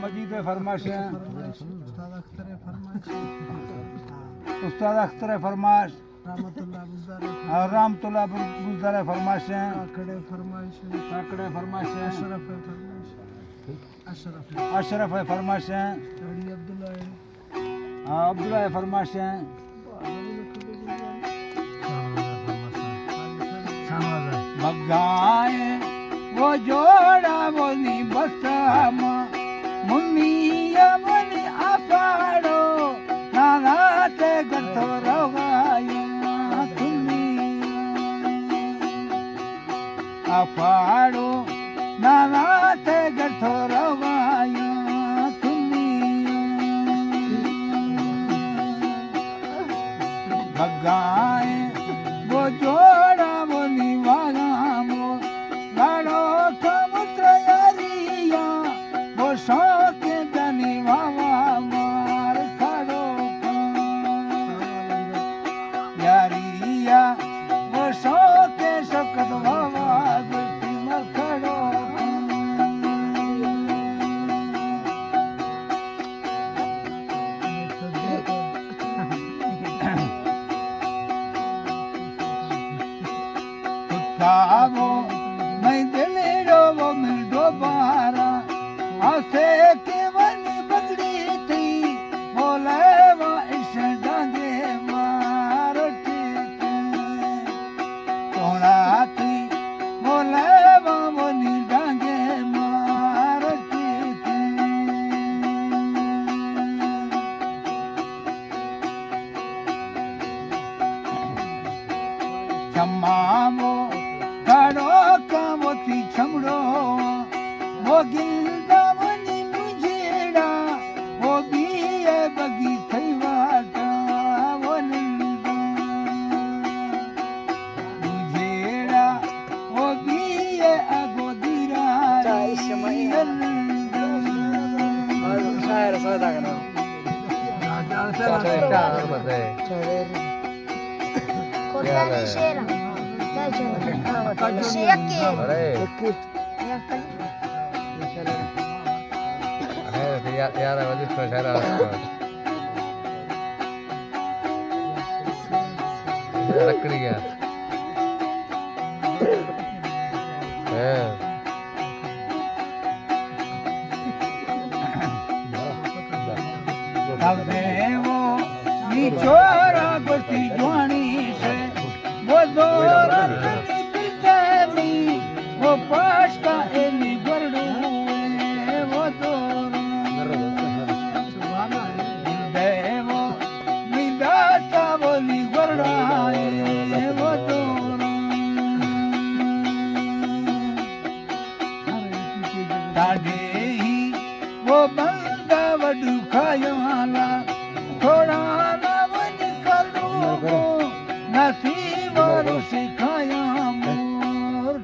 मजीद फरमाश है उस्ताद अख्तर फरमाश रामतुल्ला बुज़दार फरमाश है काकड़े फरमाश है अशरफ है फरमाश है अब्दुल्ला है फरमाश है भगाए वो जोड़ा वो नी बसम मुनिया मनी अपाड़ो नाना ते गतो रवाया तुम्ही अपाड़ो नाना ते गतो रवाया तुम्ही भगाए वो जोड़ा वो नी वागामो लाडो समुद्र यारिया वो शौक जनी वावा मार खड़ो यारिया वो शौक शौकत वावा गुस्ती मर खड़ो वो मैं दिल वो मिल दोबारा आसे के बनी बगड़ी थी बोले वो इस डांगे मार थोड़ा थी बोले वो बनी डांगे मार चम्मा खड़ो कामती छमड़ो वो गिंदा मनी मुझेड़ा वो भी है बगी थई वाटा वो निंदा मुझेड़ा वो भी है अगोदीरा शायर सदा करना कोरदानी शेरा यार वजह से शहर लकड़ी गया वो निचोरा गोती जुआनी से वो जोरा वो पास का एली बरडू वो देवो मिदाता बोली बरडाए वो दादे ही वो बंदा वडू खायाला थोड़ा ना वन करू नसीब वालों सिखाया मोर